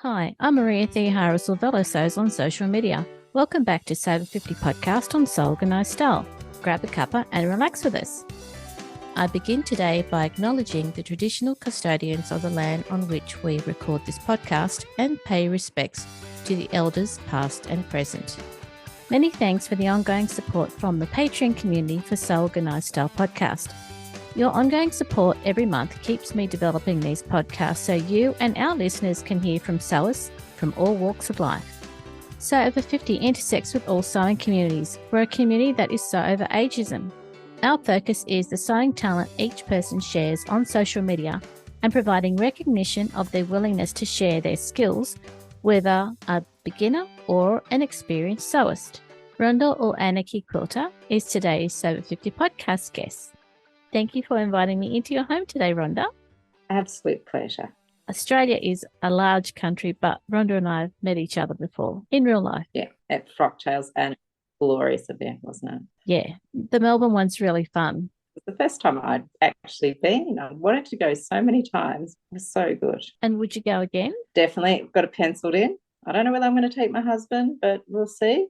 Hi, I'm Maria Theohara Silvello on social media. Welcome back to Sober 50 podcast on Soul Organized Style. Grab a cuppa and relax with us. I begin today by acknowledging the traditional custodians of the land on which we record this podcast and pay respects to the elders past and present. Many thanks for the ongoing support from the Patreon community for Soul Organized Style podcast. Your ongoing support every month keeps me developing these podcasts so you and our listeners can hear from sewers from all walks of life. Sew Over 50 intersects with all sewing communities. We're a community that is sew over ageism. Our focus is the sewing talent each person shares on social media and providing recognition of their willingness to share their skills, whether a beginner or an experienced sewist. Ronda or Anarchy Quilter is today's Sew Over 50 podcast guest. Thank you for inviting me into your home today, Rhonda. Absolute pleasure. Australia is a large country, but Rhonda and I have met each other before in real life. Yeah, at Frocktails, and glorious event, wasn't it? Yeah, the Melbourne one's really fun. It was the first time I'd actually been. I wanted to go so many times. It was so good. And would you go again? Definitely got it penciled in. I don't know whether I'm going to take my husband, but we'll see.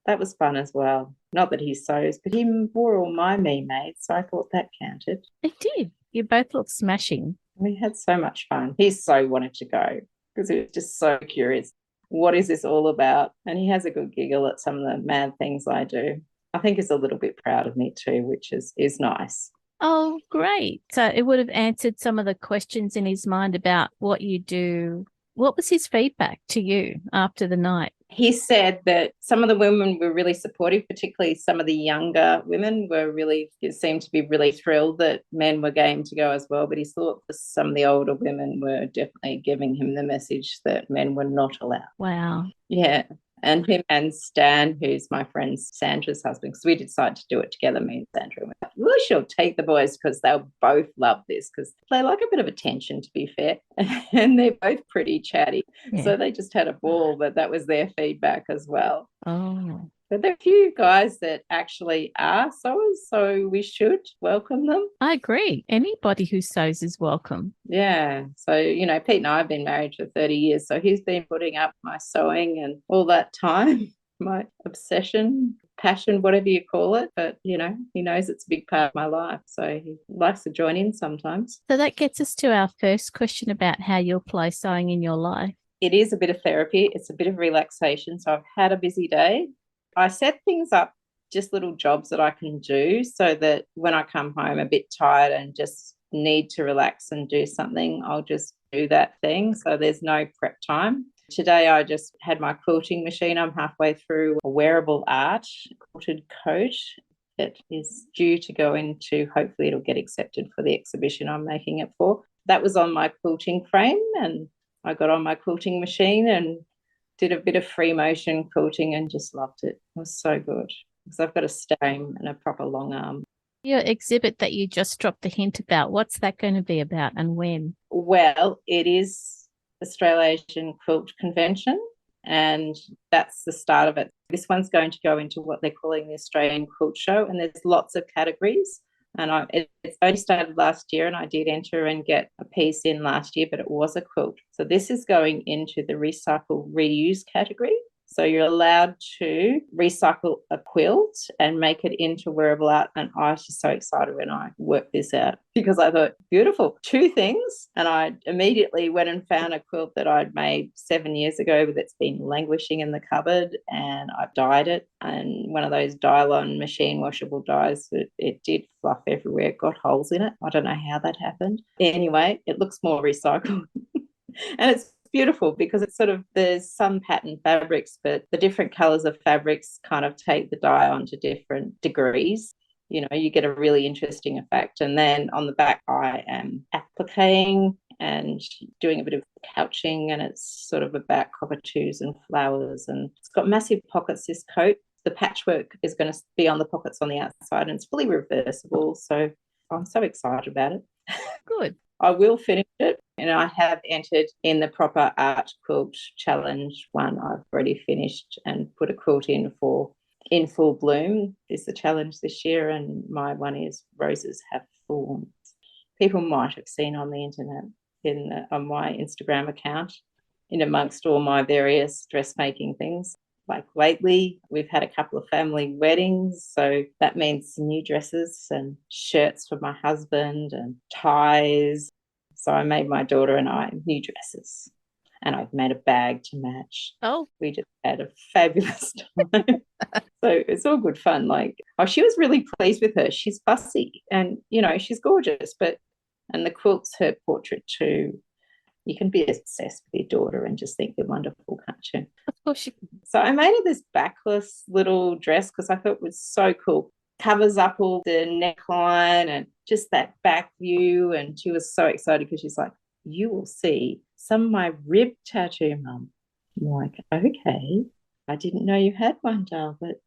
That was fun as well. Not that he sews, but he wore all my me-mates, so I thought that counted. It did. You both looked smashing. We had so much fun. He so wanted to go because he was just so curious. What is this all about? And he has a good giggle at some of the mad things I do. I think he's a little bit proud of me too, which is nice. Oh, great. So it would have answered some of the questions in his mind about what you do. What was his feedback to you after the night? He said that some of the women were really supportive, particularly some of the younger women seemed to be really thrilled that men were game to go as well. But he thought that some of the older women were definitely giving him the message that men were not allowed. Wow. Yeah. And him and Stan, who's my friend Sandra's husband, because we decided to do it together, me and Sandra. And we're like, we should take the boys because they'll both love this because they like a bit of attention, to be fair. And they're both pretty chatty. Yeah. So they just had a ball, but that was their feedback as well. Oh. But there are a few guys that actually are sewers, so we should welcome them. I agree. Anybody who sews is welcome. Yeah. So, Pete and I have been married for 30 years, so he's been putting up my sewing and all that time, my obsession, passion, whatever you call it. But, he knows it's a big part of my life, so he likes to join in sometimes. So that gets us to our first question about how you apply sewing in your life. It is a bit of therapy. It's a bit of relaxation. So I've had a busy day. I set things up, just little jobs that I can do so that when I come home a bit tired and just need to relax and do something, I'll just do that thing. So there's no prep time. Today I just had my quilting machine. I'm halfway through a wearable art quilted coat that is due to go into, hopefully it'll get accepted for the exhibition I'm making it for. That was on my quilting frame, and I got on my quilting machine and did a bit of free motion quilting and just loved it. It was so good because I've got a stain and a proper long arm. Your exhibit that you just dropped a hint about, what's that going to be about and when? Well, it is Australasian Quilt Convention, and that's the start of it. This one's going to go into what they're calling the Australian Quilt Show, and there's lots of categories. And it's only started last year, and I did enter and get a piece in last year, but it was a quilt. So this is going into the recycle reuse category. So you're allowed to recycle a quilt and make it into wearable art. And I was just so excited when I worked this out because I thought, beautiful, two things. And I immediately went and found a quilt that I'd made 7 years ago that's been languishing in the cupboard, and I dyed it. And one of those Dylon machine washable dyes, it did fluff everywhere, got holes in it. I don't know how that happened. Anyway, it looks more recycled. And it's beautiful because it's sort of, there's some pattern fabrics, but the different colours of fabrics kind of take the dye onto different degrees. You get a really interesting effect. And then on the back, I am appliquing and doing a bit of couching, and it's sort of about cockatoos and flowers, and it's got massive pockets, this coat. The patchwork is going to be on the pockets on the outside, and it's fully reversible. So I'm so excited about it. Good. I will finish it, and I have entered in the proper art quilt challenge one. I've already finished and put a quilt in for In Full Bloom is the challenge this year, and my one is Roses Have Thorns. People might have seen on the internet on my Instagram account. in amongst all my various dressmaking things. Like lately, we've had a couple of family weddings. So that means new dresses and shirts for my husband and ties. So I made my daughter and I new dresses. And I've made a bag to match. Oh, We just had a fabulous time. So it's all good fun. Like, oh, she was really pleased with her. She's fussy and, she's gorgeous, and the quilt's her portrait too. You can be obsessed with your daughter and just think they're wonderful, can't you? of course you can. So I made her this backless little dress because I thought it was so cool. Covers up all the neckline and just that back view. And she was so excited because she's like, you will see some of my rib tattoo, Mum. I'm like, okay. I didn't know you had one, Dal, but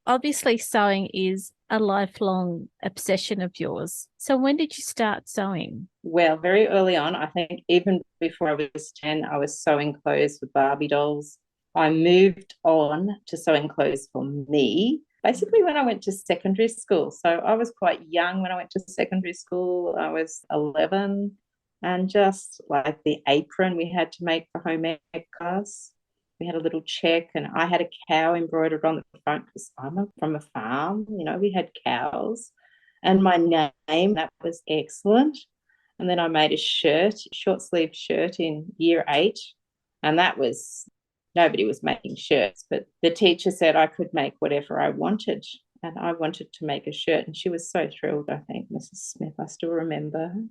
Obviously, sewing is a lifelong obsession of yours. So when did you start sewing? well, very early on, I think even before I was 10, I was sewing clothes for Barbie dolls. I moved on to sewing clothes for me basically when I went to secondary school. So I was quite young when I went to secondary school. I was 11, and just like the apron we had to make for home ec class. We had a little check, and I had a cow embroidered on the front because I'm from a farm. We had cows. And my name, that was excellent. And then I made a shirt, short sleeve shirt in year 8. And that was, nobody was making shirts, but the teacher said I could make whatever I wanted. And I wanted to make a shirt. And she was so thrilled, I think, Mrs. Smith. I still remember her.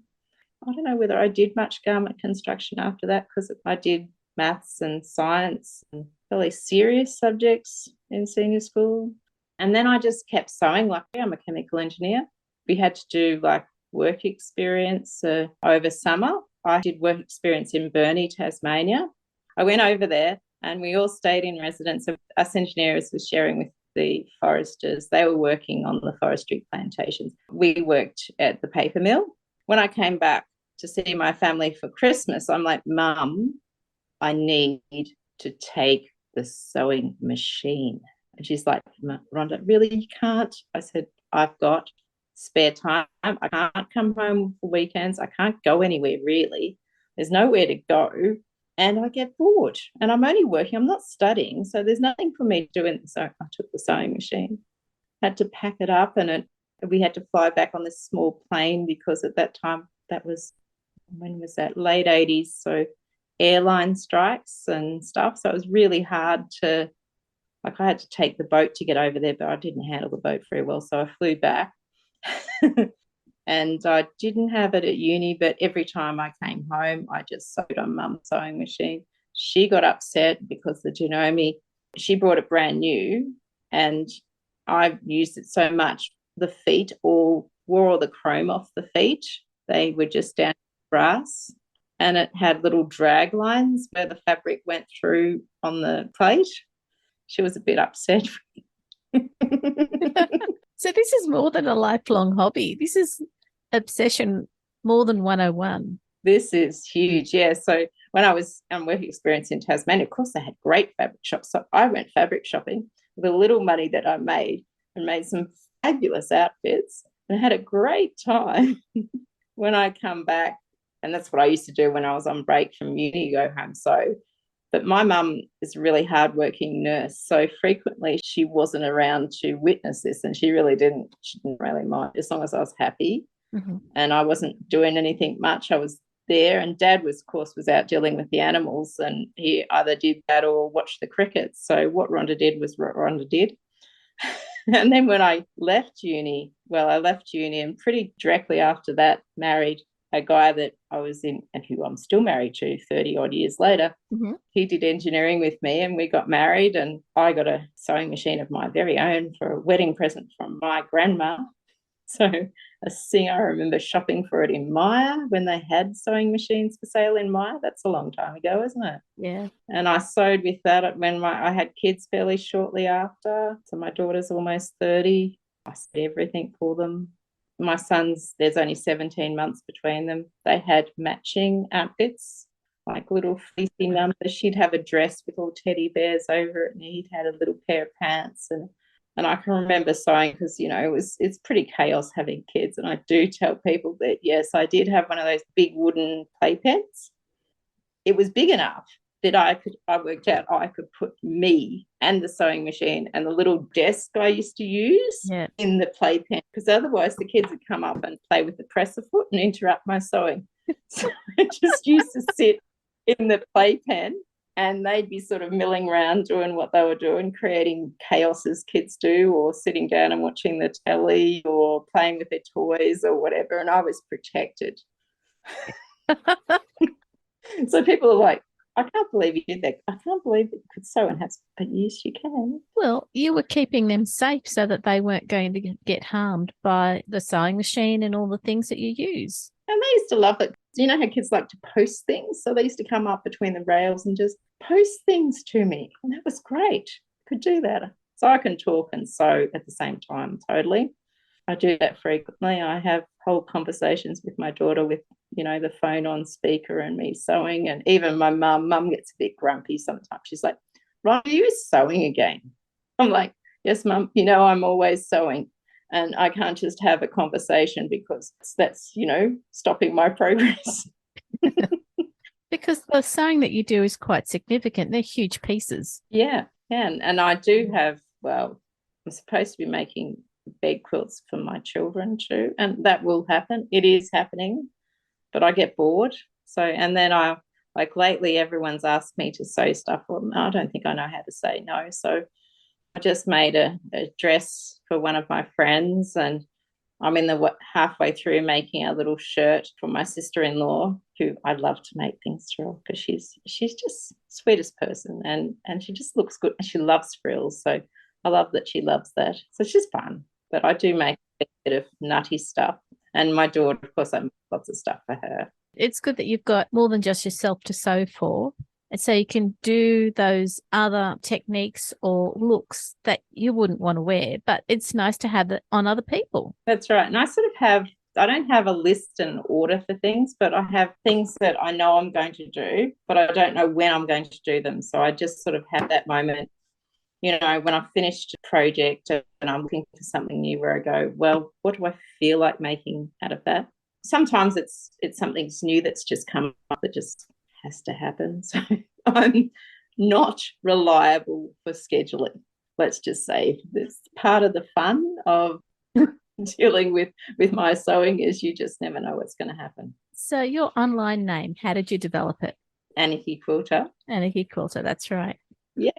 I don't know whether I did much garment construction after that because I did maths and science and fairly serious subjects in senior school. And then I just kept sewing. Like, I'm a chemical engineer. We had to do like work experience over summer. I did work experience in Burnie, Tasmania. I went over there and we all stayed in residence. Us engineers were sharing with the foresters. They were working on the forestry plantations. We worked at the paper mill. When I came back to see my family for Christmas, I'm like, Mum, I need to take the sewing machine. And she's like, Rhonda, really, you can't? I said, I've got spare time. I can't come home for weekends. I can't go anywhere, really. There's nowhere to go. And I get bored. And I'm only working. I'm not studying. So there's nothing for me to do. So I took the sewing machine, had to pack it up, and we had to fly back on this small plane because at that time, that was, when was that? Late 80s. So airline strikes and stuff. So it was really hard to, like, I had to take the boat to get over there, but I didn't handle the boat very well. So I flew back. And I didn't have it at uni, but every time I came home, I just sewed on Mum's sewing machine. She got upset because the Janome, she brought it brand new, and I used it so much. The feet all wore all the chrome off the feet. They were just down to brass, and it had little drag lines where the fabric went through on the plate. She was a bit upset. So this is more than a lifelong hobby. This is obsession more than 101. This is huge. Yeah. So when I was on work experience in Tasmania, of course, they had great fabric shops. So I went fabric shopping with the little money that I made and made some fabulous outfits and had a great time. When I come back, and that's what I used to do when I was on break from uni, go home. So, but my mum is a really hardworking nurse. So frequently she wasn't around to witness this, and she didn't really mind as long as I was happy. Mm-hmm. And I wasn't doing anything much. I was there, and Dad was, of course, was out dealing with the animals, and he either did that or watched the cricket. So what Rhonda did was what Rhonda did. And then when I left uni, and pretty directly after that married a guy that I was in and who I'm still married to 30 odd years later. Mm-hmm. He did engineering with me, and we got married, and I got a sewing machine of my very own for a wedding present from my grandma. So I remember shopping for it in Myer when they had sewing machines for sale in Myer. That's a long time ago, isn't it? Yeah. And I sewed with that when I had kids fairly shortly after. So my daughter's almost 30. I sewed everything for them. My sons, there's only 17 months between them. They had matching outfits, like little fleecy numbers. She'd have a dress with all teddy bears over it, and he'd had a little pair of pants. And I can remember sewing because, it's pretty chaos having kids. And I do tell people that, yes, I did have one of those big wooden playpens. it was big enough that I worked out I could put me and the sewing machine and the little desk I used to use in the playpen, because otherwise the kids would come up and play with the presser foot and interrupt my sewing. So I just used to sit in the playpen and they'd be sort of milling around doing what they were doing, creating chaos as kids do, or sitting down and watching the telly or playing with their toys or whatever, and I was protected. So people are like, I can't believe you did that. I can't believe that you could sew and have, but yes, you can. Well, you were keeping them safe so that they weren't going to get harmed by the sewing machine and all the things that you use. And they used to love it. You know how kids like to post things? So they used to come up between the rails and just post things to me. And that was great. I could do that. So I can talk and sew at the same time, totally. I do that frequently. I have whole conversations with my daughter with, you know, the phone on speaker and me sewing. And even my mum gets a bit grumpy sometimes. She's like, Ron, are you sewing again? I'm like, yes, Mum, you know, I'm always sewing. And I can't just have a conversation because that's, you know, stopping my progress. Because the sewing that you do is quite significant. They're huge pieces. Yeah. And I do have, well, I'm supposed to be making bed quilts for my children too. And that will happen. It is happening. But I get bored. So, and then like lately, everyone's asked me to sew stuff for them. I don't think I know how to say no. So I just made a dress for one of my friends, and I'm in the halfway through making a little shirt for my sister-in-law, who I love to make things for, because she's just sweetest person, and she just looks good. She loves frills, so I love that she loves that. So it's just fun. But I do make a bit of nutty stuff, and my daughter, of course, I make lots of stuff for her. It's good that you've got more than just yourself to sew for. And so you can do those other techniques or looks that you wouldn't want to wear, but it's nice to have it on other people. That's right. And I don't have a list and order for things, but I have things that I know I'm going to do, but I don't know when I'm going to do them. So I just sort of have that moment, you know, when I've finished a project and I'm looking for something new, where I go, well, what do I feel like making out of that? Sometimes it's something new that's just come up that just has to happen. So I'm not reliable for scheduling. Let's just say it's part of the fun of dealing with my sewing is you just never know what's going to happen. So your online name, how did you develop it? Anarchy Quilter. Anarchy Quilter, that's right. Yeah.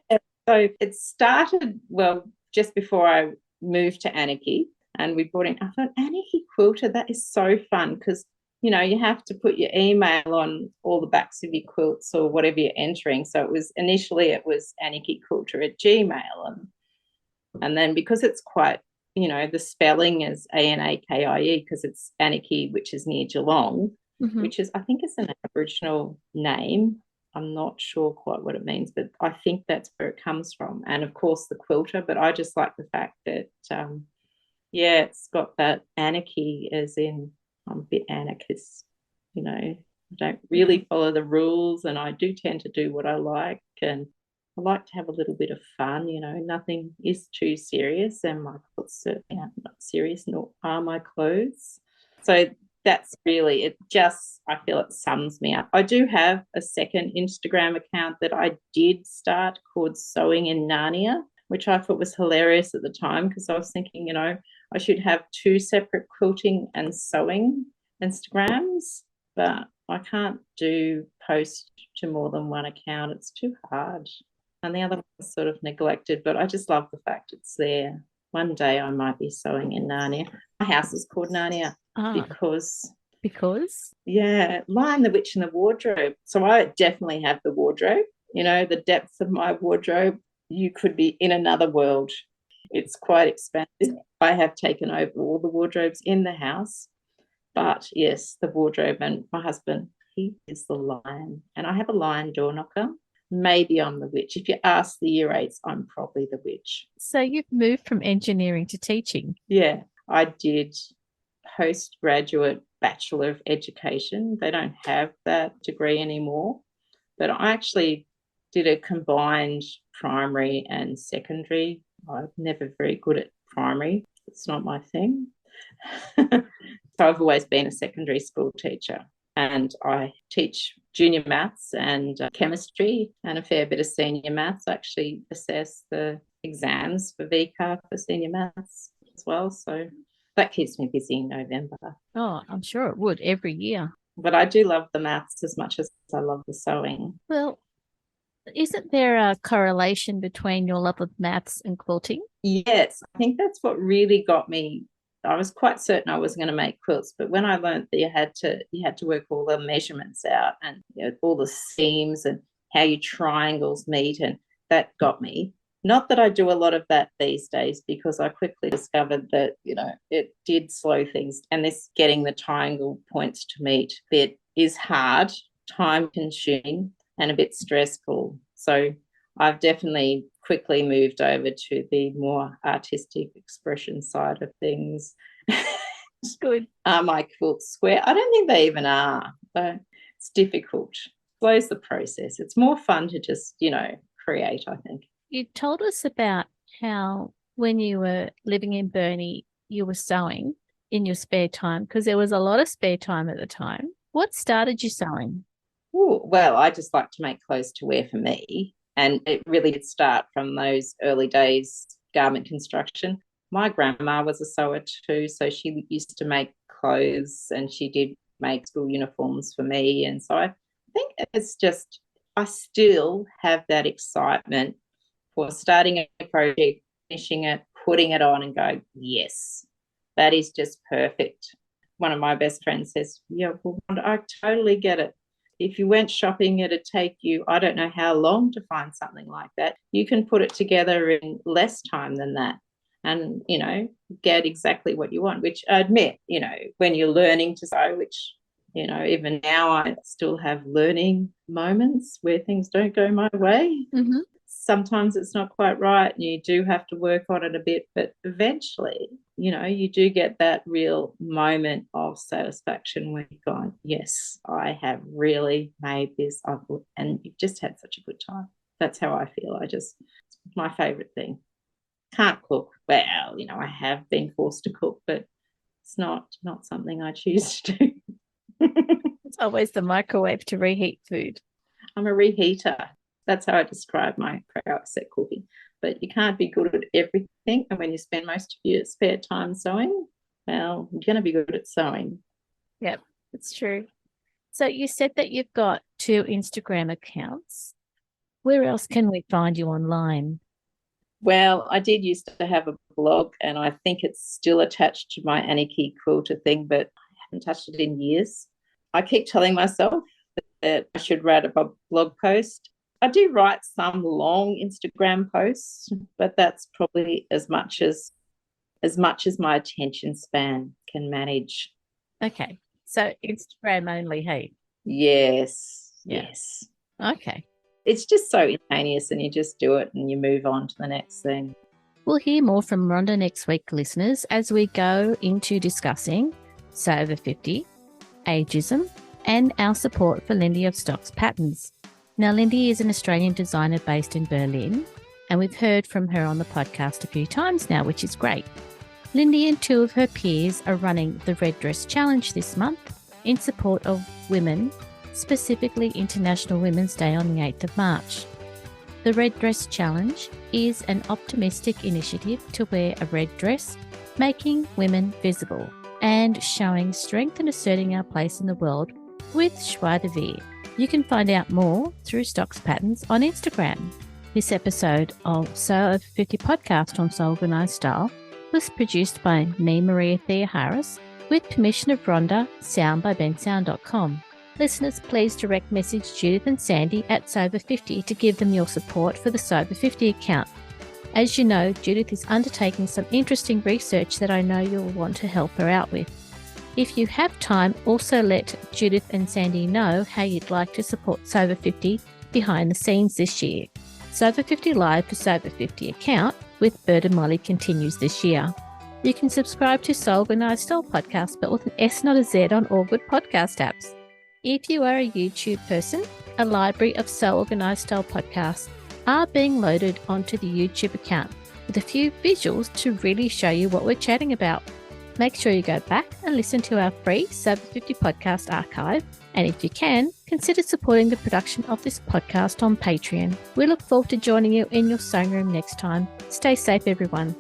So it started, well, just before I moved to Anarchy, and we brought in, I thought, Anarchy Quilter, that is so fun, because, you know, you have to put your email on all the backs of your quilts or whatever you're entering. So initially it was anarchyquilter@gmail.com. And then because it's quite, you know, the spelling is ANAKIE, because it's Anarchy, which is near Geelong, which is, I think it's an Aboriginal name. I'm not sure quite what it means, but I think that's where it comes from. And of course the quilter, but I just like the fact that, it's got that anarchy, as in I'm a bit anarchist, you know, I don't really follow the rules, and I do tend to do what I like, and I like to have a little bit of fun, you know, nothing is too serious, and my clothes certainly are not serious, nor are my clothes. So that's really, it just, I feel it sums me up. I do have a second Instagram account that I did start called Sewing in Narnia, which I thought was hilarious at the time, because I was thinking, you know, I should have two separate quilting and sewing Instagrams, but I can't post to more than one account. It's too hard. And the other one's sort of neglected, but I just love the fact it's there. One day I might be sewing in Narnia. My house is called Narnia because, yeah, Lion, the Witch and the Wardrobe. So I definitely have the wardrobe. You know, the depth of my wardrobe, you could be in another world. It's quite expansive. I have taken over all the wardrobes in the house. But yes, the wardrobe, and my husband, he is the lion. And I have a lion door knocker. Maybe I'm the witch. If you ask the year 8s, I'm probably the witch. So you've moved from engineering to teaching. Yeah, I did postgraduate Bachelor of Education. They don't have that degree anymore. But I actually did a combined primary and secondary. I'm never very good at primary. It's not my thing. So I've always been a secondary school teacher, and I teach junior maths and chemistry and a fair bit of senior maths. I actually assess the exams for VCAR for senior maths as well. So that keeps me busy in November. Oh, I'm sure it would every year. But I do love the maths as much as I love the sewing. Well, isn't there a correlation between your love of maths and quilting? Yes, I think that's what really got me. I was quite certain I wasn't going to make quilts, but when I learned that you had to work all the measurements out and all the seams and how your triangles meet, and that got me. Not that I do a lot of that these days, because I quickly discovered that it did slow things, and this getting the triangle points to meet bit is hard, time consuming, and a bit stressful. So I've definitely quickly moved over to the more artistic expression side of things. Good. Are my quilts square? I don't think they even are. So it's difficult. Slows the process. It's more fun to just, create, I think. You told us about how when you were living in Burnie, you were sewing in your spare time, because there was a lot of spare time at the time. What started you sewing? Ooh, well, I just like to make clothes to wear for me. And it really did start from those early days, garment construction. My grandma was a sewer too, so she used to make clothes, and she did make school uniforms for me. And so I think it's just, I still have that excitement for starting a project, finishing it, putting it on and going, yes, that is just perfect. One of my best friends says, yeah, well, I totally get it. If you went shopping, it'd take you, I don't know how long to find something like that. You can put it together in less time than that and, get exactly what you want, which I admit, when you're learning to sew, which, even now I still have learning moments where things don't go my way. Mm-hmm. Sometimes it's not quite right and you do have to work on it a bit, but eventually, you do get that real moment of satisfaction when you've gone, yes, I have really made this, and you've just had such a good time. That's how I feel. It's my favorite thing. Can't cook. Well, I have been forced to cook, but it's not something I choose to do. It's always the microwave to reheat food. I'm a reheater. That's how I describe my prowess at cooking. But you can't be good at everything. And when you spend most of your spare time sewing, well, you're going to be good at sewing. Yep, it's true. So you said that you've got 2 Instagram accounts. Where else can we find you online? Well, I did used to have a blog, and I think it's still attached to my Anarchy Quilter thing, but I haven't touched it in years. I keep telling myself that I should write a blog post. I do write some long Instagram posts, but that's probably as much as my attention span can manage. Okay. So Instagram only, hey? Yes. Yeah. Yes. Okay. It's just so instantaneous, and you just do it and you move on to the next thing. We'll hear more from Ronda next week, listeners, as we go into discussing Sew Over 50, ageism, and our support for Lindy of Stokx Patterns. Now, Lindy is an Australian designer based in Berlin, and we've heard from her on the podcast a few times now, which is great. Lindy and 2 of her peers are running the Red Dress Challenge this month in support of women, specifically International Women's Day on the 8th of March. The Red Dress Challenge is an optimistic initiative to wear a red dress, making women visible and showing strength and asserting our place in the world with joie de vivre. You can find out more through Stokx Patterns on Instagram. This episode of Sew Over 50 podcast on Sew Organised Style was produced by me, Maria Thea Harris, with permission of Ronda, sound by bensound.com. Listeners, please direct message Judith and Sandy at Sew Over 50 to give them your support for the Sew Over 50 account. As you know, Judith is undertaking some interesting research that I know you'll want to help her out with. If you have time, also let Judith and Sandy know how you'd like to support Sew Over 50 behind the scenes this year. Sew Over 50 Live for Sew Over 50 account with Bird and Molly continues this year. You can subscribe to Sew Organised Style podcast, but with an S, not a Z, on all good podcast apps. If you are a YouTube person, a library of Sew Organised Style podcasts are being loaded onto the YouTube account with a few visuals to really show you what we're chatting about. Make sure you go back and listen to our free Sew Over 50 podcast archive And if you can, consider supporting the production of this podcast on Patreon. We look forward to joining you in your sewing room next time. Stay safe, everyone.